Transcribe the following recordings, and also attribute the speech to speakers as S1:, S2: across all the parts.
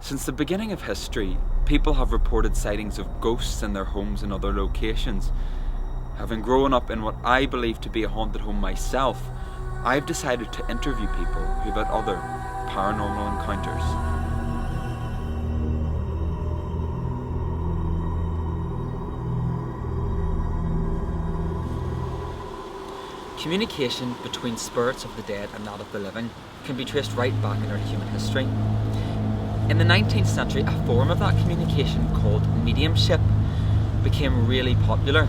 S1: Since the beginning of history, people have reported sightings of ghosts in their homes and other locations. Having grown up in what I believe to be a haunted home myself, I've decided to interview people who've had other paranormal encounters. Communication between spirits of the dead and that of the living can be traced right back in our human history. In the 19th century, a form of that communication called mediumship became really popular.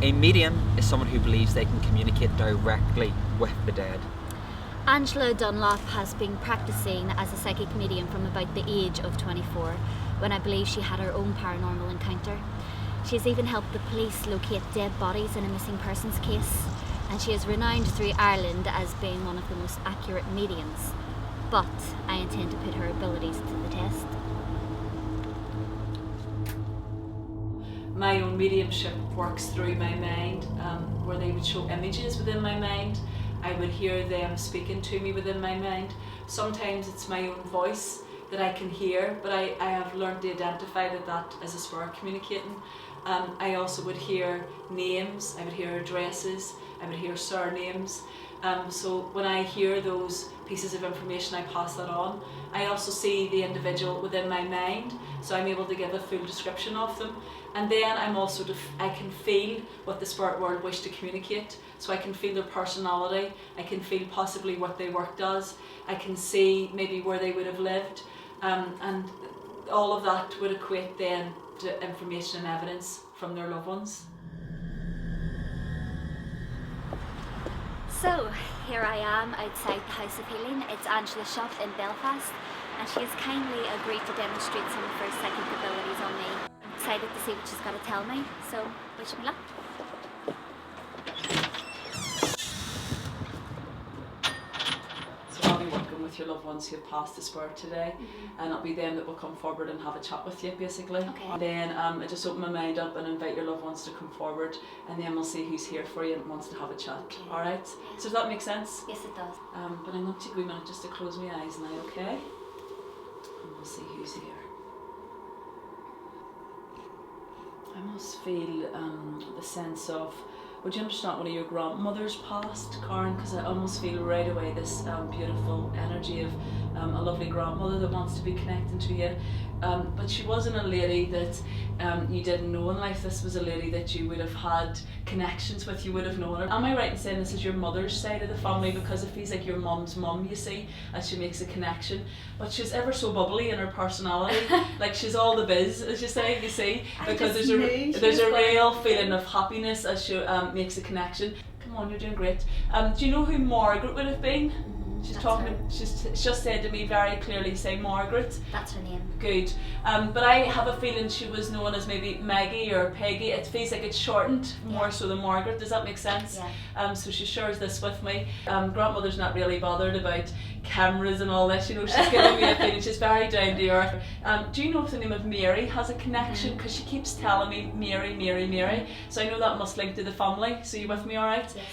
S1: A medium is someone who believes they can communicate directly with the dead.
S2: Angela Dunlop has been practicing as a psychic medium from about the age of 24, when I believe she had her own paranormal encounter. She has even helped the police locate dead bodies in a missing persons case, and she is renowned through Ireland as being one of the most accurate mediums. But I intend to put her abilities to the test.
S3: My own mediumship works through my mind, where they would show images within my mind. I would hear them speaking to me within my mind. Sometimes it's my own voice that I can hear, but I have learned to identify that as a spirit communicating. I also would hear names, I would hear addresses, I would hear surnames. So when I hear those pieces of information, I pass that on. I also see the individual within my mind, so I'm able to give a full description of them. And then I can feel what the spirit world wish to communicate. So I can feel their personality, I can feel possibly what their work does, I can see maybe where they would have lived, and all of that would equate then to information and evidence from their loved ones.
S2: So, here I am outside the House of Healing. It's Angela's shop in Belfast, and she has kindly agreed to demonstrate some of her psychic abilities on me. I'm excited to see what she's got to tell me, so wish me luck.
S3: So I'll be working with your loved ones who have passed the spirit today, and it'll be them that will come forward and have a chat with you, basically.
S2: Okay.
S3: And then I just open my mind up and invite your loved ones to come forward, and then we'll see who's here for you and wants to have a chat.
S2: Okay.
S3: Alright? So does that make sense?
S2: Yes, it does.
S3: But I'm going to take a wee minute just to close my eyes now, okay? And we'll see who's here. I must feel the sense of, would you understand one of your grandmothers passed, Karen? Because I almost feel right away this beautiful energy of a lovely grandmother that wants to be connecting to you. But she wasn't a lady that you didn't know in life. This was a lady that you would have had connections with, you would have known her. Am I right in saying this is your mother's side of the family? Because it feels like your mum's mum, you see, as she makes a connection. But she's ever so bubbly in her personality. Like she's all the biz, as you say, you see. Because there's a real feeling of happiness as she makes a connection. Come on, you're doing great. Do you know who Margaret would have been? She's just said to me very clearly, say Margaret.
S2: That's her name.
S3: Good. But I have a feeling she was known as maybe Maggie or Peggy. It feels like it's shortened more so than Margaret. Does that make sense?
S2: Yeah.
S3: So she shares this with me. Grandmother's not really bothered about cameras and all this, you know, she's giving me a feeling. She's very down to earth. Do you know if the name of Mary has a connection? Because she keeps telling me Mary, Mary, Mary. So I know that must link to the family. So you with me, alright?
S2: Yes.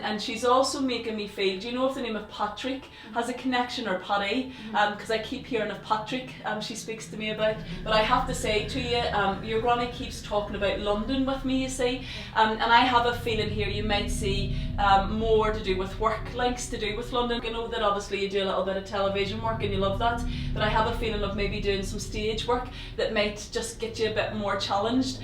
S3: And she's also making me feel, do you know if the name of Patrick has a connection, or Paddy? Because I keep hearing of Patrick, she speaks to me about. But I have to say to you, your granny keeps talking about London with me, you see. And I have a feeling here you might see more to do with work links to do with London. You know that obviously you do a little bit of television work and you love that, but I have a feeling of maybe doing some stage work that might just get you a bit more challenged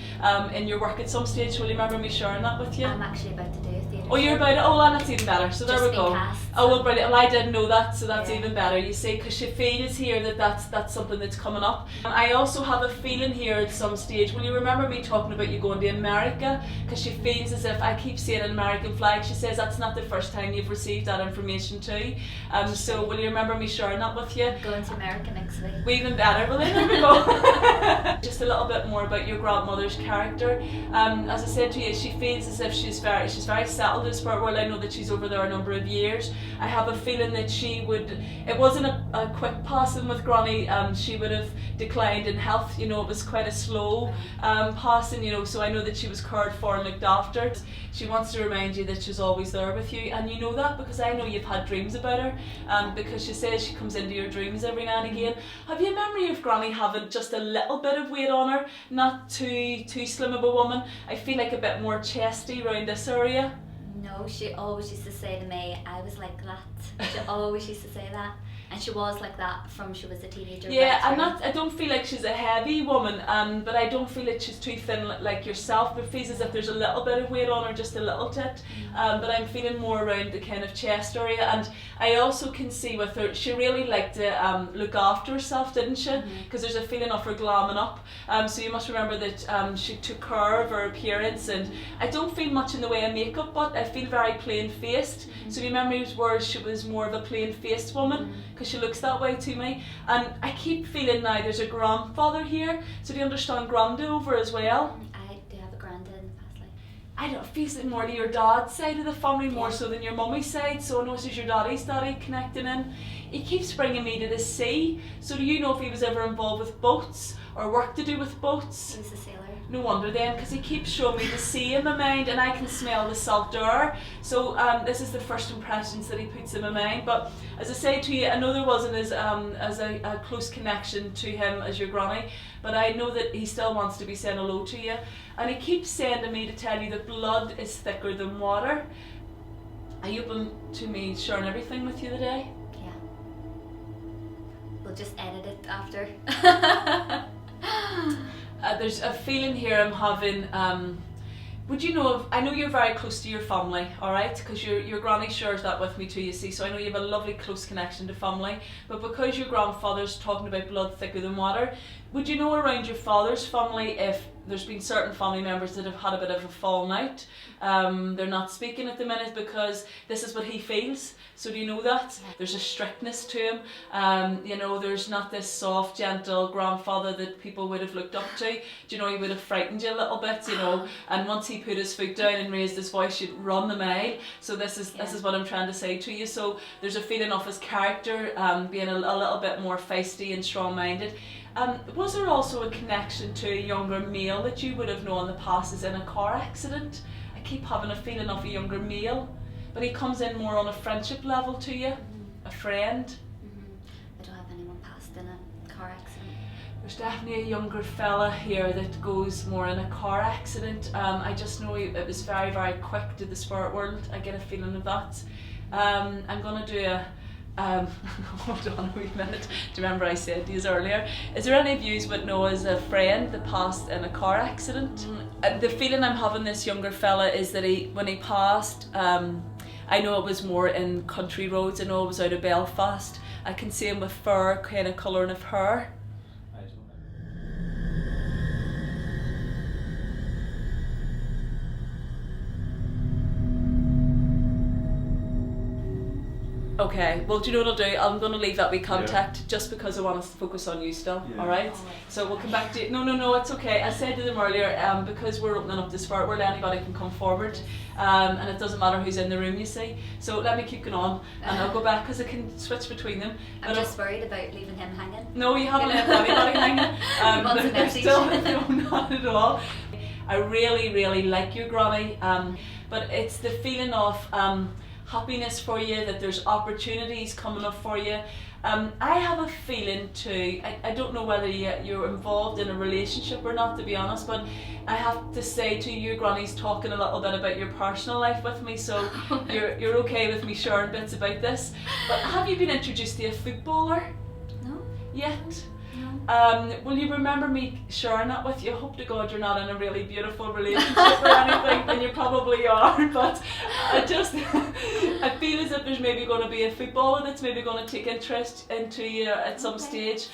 S3: in your work at some stage. Will you remember me sharing that with you?
S2: I'm actually about to do a theatre.
S3: Oh, you're about it? Oh, well, that's even better. So there we go. Oh, well, brilliant. Well, I didn't know that, so that's even better, you see, because she feels here that that's something that's coming up. I also have a feeling here at some stage, will you remember me talking about you going to America? Because she feels as if I keep seeing an American flag. She says that's not the first time you've received that information too. So will you remember me sharing that with you?
S2: I'm going to America next week.
S3: Well, even better. Well, then there we go. Just a little bit more about your grandmother's character. As I said to you, she feels as if she's very settled settled in the spirit world. I know that she's over there a number of years. I have a feeling that she would, it wasn't a quick passing with Granny. She would have declined in health, you know, it was quite a slow passing, you know, so I know that she was cared for and looked after. She wants to remind you that she's always there with you, and you know that because I know you've had dreams about her, because she says she comes into your dreams every now and again. Have you a memory of Granny having just a little bit of weight on her? Not too slim of a woman. I feel like a bit more chesty around this area.
S2: No, she always used to say to me, I was like that. She always used to say that. And she was like that from she was a teenager.
S3: Yeah, I don't feel like she's a heavy woman, but I don't feel like she's too thin like yourself. But it feels as if there's a little bit of weight on her, just a little tit. But I'm feeling more around the kind of chest area. And I also can see with her, she really liked to look after herself, didn't she? Because there's a feeling of her glamming up. So you must remember that she took care of her appearance. And I don't feel much in the way of makeup, but I feel very plain faced. So your memories were she was more of a plain faced woman, because she looks that way to me. And I keep feeling now there's a grandfather here. So do you understand Granda over as well?
S2: I do have a Granda in the past life.
S3: I don't feel it more to your dad's side of the family more so than your mummy's side. So I know this is your daddy's daddy connecting in. He keeps bringing me to the sea. So do you know if he was ever involved with boats or work to do with boats?
S2: He's a sailor.
S3: No wonder then, because he keeps showing me the sea in my mind, and I can smell the salt air. So this is the first impressions that he puts in my mind. But as I say to you, I know there wasn't as a close connection to him as your granny, but I know that he still wants to be saying hello to you. And he keeps saying to me to tell you that blood is thicker than water. Are you open to me sharing everything with you today?
S2: Yeah. We'll just edit it after.
S3: There's a feeling here I'm having, would you know, I know you're very close to your family, alright, because your granny shares that with me too, you see, so I know you have a lovely close connection to family, but because your grandfather's talking about blood thicker than water, would you know around your father's family if there's been certain family members that have had a bit of a falling out? They're not speaking at the minute because this is what he feels. So do you know that? There's a strictness to him. You know, there's not this soft, gentle grandfather that people would have looked up to. Do you know, he would have frightened you a little bit, you know, and once he put his foot down and raised his voice, you'd run the mile. So this is what I'm trying to say to you. So there's a feeling of his character being a little bit more feisty and strong-minded. Was there also a connection to a younger male that you would have known in the past as in a car accident? I keep having a feeling of a younger male, but he comes in more on a friendship level to you, a friend.
S2: I don't have anyone passed in a car accident.
S3: There's definitely a younger fella here that goes more in a car accident. I just know it was very, very quick to the spirit world. I get a feeling of that. I'm going to do a hold on a wee minute. Do you remember I said these earlier? Is there any of you would know as a friend that passed in a car accident? The feeling I'm having this younger fella is that when he passed, I know it was more in country roads. I know it was out of Belfast. I can see him with fur kind of colouring of hair. Okay, well, do you know what I'll do? I'm going to leave that wee contact just because I want to focus on you still, alright? So we'll come back to you. No, it's okay. I said to them earlier, because we're opening up the spirit world, anybody can come forward, and it doesn't matter who's in the room, you see. So let me keep going on, and I'll go back because I can switch between them.
S2: I'm just worried about leaving him hanging.
S3: No, you haven't left anybody hanging. Still, no, not at all. I really, really like your granny, but it's the feeling of happiness for you, that there's opportunities coming up for you. I have a feeling too, I don't know whether you're involved in a relationship or not, to be honest, but I have to say to you, your granny's talking a little bit about your personal life with me, so you're okay with me sharing bits about this. But have you been introduced to a footballer?
S2: No.
S3: Yet?
S2: No.
S3: Will you remember me sharing that with you? I hope to God you're not in a really beautiful relationship or anything, and you probably are, but I feel as if there's maybe going to be a footballer that's maybe going to take interest into you at some stage,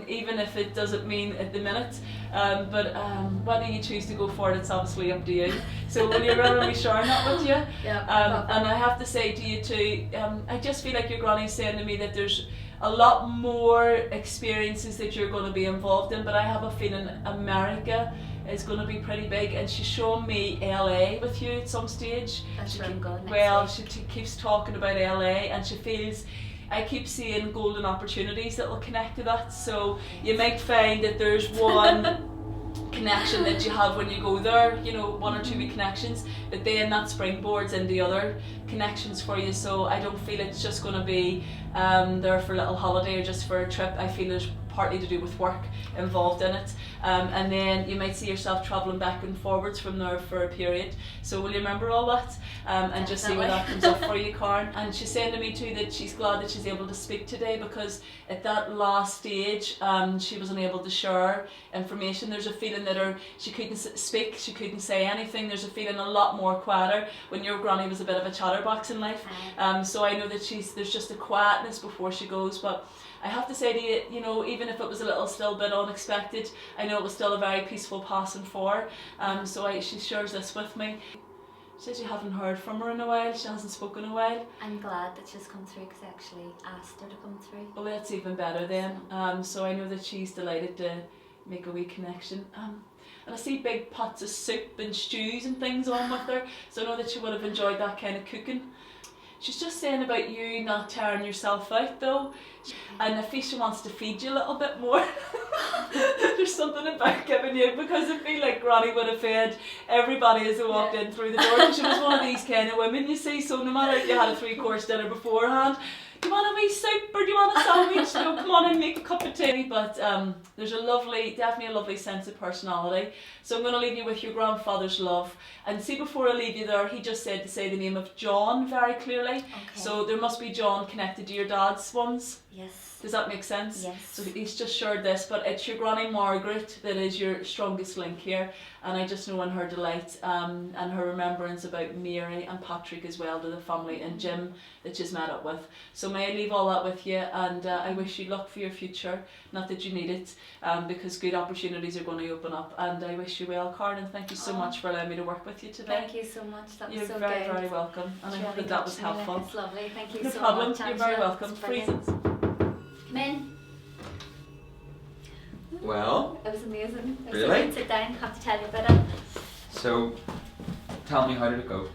S3: even if it doesn't mean at the minute, but whether you choose to go for it, it's obviously up to you. So will you remember me sharing that with you?
S2: Yeah.
S3: And I have to say to you too, I just feel like your granny's saying to me that there's a lot more experiences that you're going to be involved in, but I have a feeling America is going to be pretty big, and she's showing me LA with you at some stage.
S2: That's where I'm going
S3: Well,
S2: next
S3: she keeps talking about LA, and she feels, I keep seeing golden opportunities that will connect to that. So you might find that there's one connection that you have when you go there, you know, 1 or 2 week connections, but then that springboards into other connections for you. So I don't feel it's just going to be there for a little holiday or just for a trip. I feel there's partly to do with work involved in it, and then you might see yourself travelling back and forwards from there for a period. So will you remember all that, and just see where that comes up for you, Karen? And she's saying to me too that she's glad that she's able to speak today, because at that last stage she was unable to share information. There's a feeling that she couldn't speak, she couldn't say anything. There's a feeling a lot more quieter when your granny was a bit of a chatterbox in life. So I know that there's just a quietness before she goes. But I have to say to you, you know, even if it was a little still bit unexpected, I know it was still a very peaceful passing for her. So she shares this with me. She says you haven't heard from her in a while, she hasn't spoken in a while.
S2: I'm glad that she's come through, because I actually asked her to come through.
S3: Well, that's even better then. So I know that she's delighted to make a wee connection. And I see big pots of soup and stews and things on with her, so I know that she would have enjoyed that kind of cooking. She's just saying about you not tearing yourself out though, and I feel she wants to feed you a little bit more. There's something about giving you, because I feel like Granny would have fed everybody as they walked in through the door, because she was one of these kind of women, you see, so no matter if you had a 3-course dinner beforehand, do you want a wee soup or do you want a sandwich? No, come on and make a cup of tea. But there's definitely a lovely sense of personality. So I'm going to leave you with your grandfather's love. And see, before I leave you there, he just said to say the name of John very clearly.
S2: Okay.
S3: So there must be John connected to your dad's ones.
S2: Yes.
S3: Does that make sense?
S2: Yes.
S3: So he's just shared this, but it's your Granny Margaret that is your strongest link here. And I just know in her delight and her remembrance about Mary and Patrick as well, to the family, and Jim that she's met up with. So may I leave all that with you, and I wish you luck for your future. Not that you need it, because good opportunities are going to open up. And I wish you well, Karen, and thank you so much for allowing me to work with you today.
S2: Thank you so much. That was
S3: You're
S2: so
S3: very,
S2: good.
S3: very welcome, and I hope
S2: Really
S3: that was
S2: touched me.
S3: helpful.
S2: It's lovely. Thank you
S3: No
S2: so
S3: problem.
S2: much,
S3: You're
S2: Angela.
S3: very welcome.
S2: It's brilliant.
S3: Freezing.
S2: Come in.
S1: Well,
S2: It was amazing. It was
S1: Really?
S2: so good. Sit down. Have to tell you about it.
S1: so tell me, how did it go?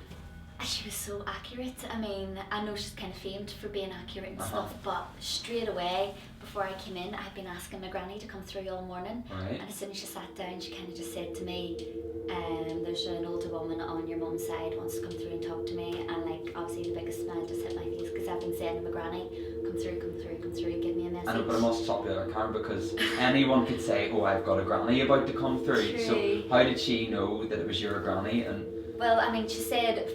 S2: She was so accurate. I mean, I know she's kind of famed for being accurate and
S1: Uh-huh.
S2: stuff, but straight away, before I came in, I'd been asking my granny to come through all morning.
S1: Right.
S2: And as soon as she sat down, she kind of just said to me, there's an older woman on your mum's side wants to come through and talk to me. And like, obviously the biggest smile just hit my face, because I've been saying to my granny, come through, give me a message.
S1: I know, but I must stop you there, Karen, because anyone could say, oh, I've got a granny about to come through.
S2: True.
S1: So how did she know that it was your granny? And
S2: Well, I mean, she said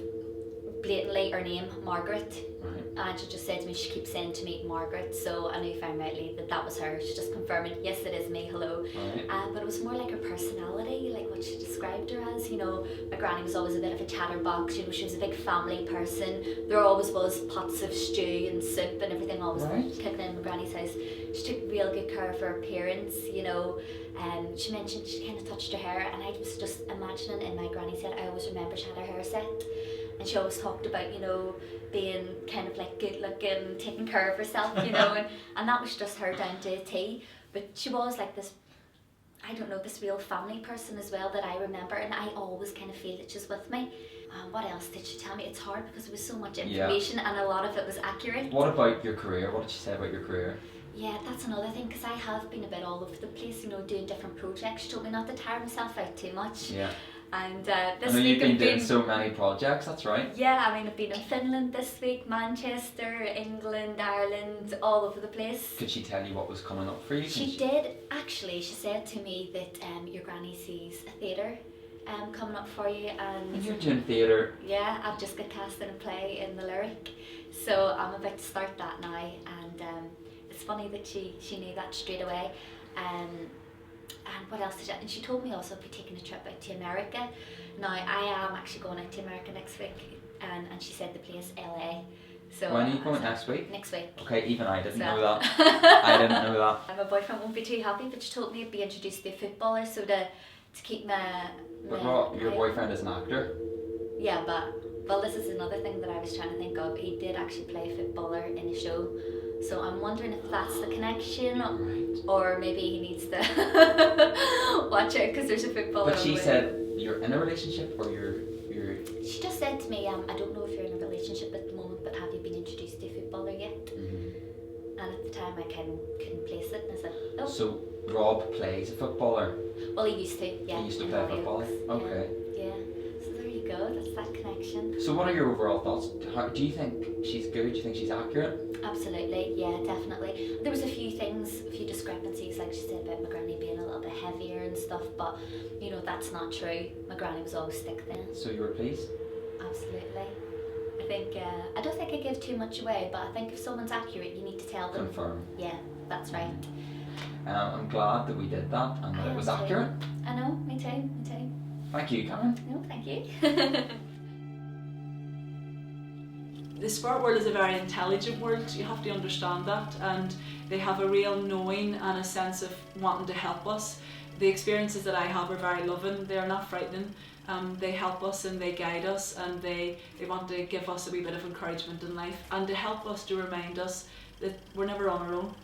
S2: blatantly her name, Margaret.
S1: right.
S2: And she just said to me, she keeps saying to me, Margaret, so I knew found rightly that that was her. She just confirming, yes, it is me, hello.
S1: Right.
S2: But it was more like her personality, like what she described her as. You know, my granny was always a bit of a chatterbox. You know, she was a big family person. There always was pots of stew and soup and everything always
S1: Right.
S2: cooking in my granny's house. She took real good care of her appearance, you know. She mentioned she kind of touched her hair, and I was just imagining in my granny's head, I always remember she had her hair set. And she always talked about, you know, being kind of like good looking, taking care of herself, you know, and that was just her down to a T. But she was like this, I don't know, this real family person as well that I remember, and I always kind of feel that she's with me. What else did she tell me? It's hard because there was so much information and a lot of it was accurate.
S1: What about your career? What did she say about your career?
S2: Yeah, that's another thing, because I have been a bit all over the place, you know, doing different projects. She told me not to tire myself out too much.
S1: Yeah.
S2: And
S1: I
S2: this
S1: know
S2: week
S1: you've been
S2: I've
S1: doing so many projects, that's right.
S2: Yeah, I mean, I've been in Finland this week, Manchester, England, Ireland, all over the place.
S1: Could she tell you what was coming up for you?
S2: She did, actually. She said to me that your granny sees a theatre coming up for you,
S1: And
S2: and
S1: you're doing theatre.
S2: yeah, I've just got cast in a play in the Lyric, so I'm about to start that now, and it's funny that she knew that straight away. And what else did she? And she told me also I'd be taking a trip out to America. Now I am actually going out to America next week, and she said the place LA. So
S1: When are you going next week?
S2: Next week.
S1: Okay, even I didn't
S2: So-
S1: know that. I didn't know that.
S2: My boyfriend won't be too happy, but she told me I'd be introduced to a footballer, so to keep my
S1: But
S2: my
S1: what, your
S2: my-
S1: boyfriend is an actor?
S2: Yeah, but well, this is another thing that I was trying to think of. He did actually play footballer in the show, so I'm wondering if that's the connection, or maybe he needs to watch out because there's a footballer.
S1: But she said you're in a relationship, or you're.
S2: She just said to me, I don't know if you're in a relationship at the moment, but have you been introduced to a footballer yet?
S1: Mm-hmm.
S2: And at the time I couldn't place it, and I said, oh.
S1: So Rob plays a footballer.
S2: Well, he used to, yeah.
S1: He used to
S2: in
S1: play football.
S2: Hollyoaks.
S1: Okay.
S2: Yeah. So there you go. That's that connection.
S1: So what are your overall thoughts? Do you think she's good? Do you think she's accurate?
S2: Absolutely, yeah, definitely. There was a few things, a few discrepancies, like she said about my granny being a little bit heavier and stuff, but you know, that's not true. My granny was always thick then.
S1: So you were pleased?
S2: Absolutely. I think, I don't think I give too much away, but I think if someone's accurate, you need to tell them.
S1: Confirm.
S2: Yeah, that's right.
S1: I'm glad that we did that and that it was accurate.
S2: I know, me too.
S1: Thank you, Karen.
S2: No, thank you.
S3: The spirit world is a very intelligent world, you have to understand that, and they have a real knowing and a sense of wanting to help us. The experiences that I have are very loving, they're not frightening. They help us and they guide us, and they want to give us a wee bit of encouragement in life and to help us, to remind us that we're never on our own.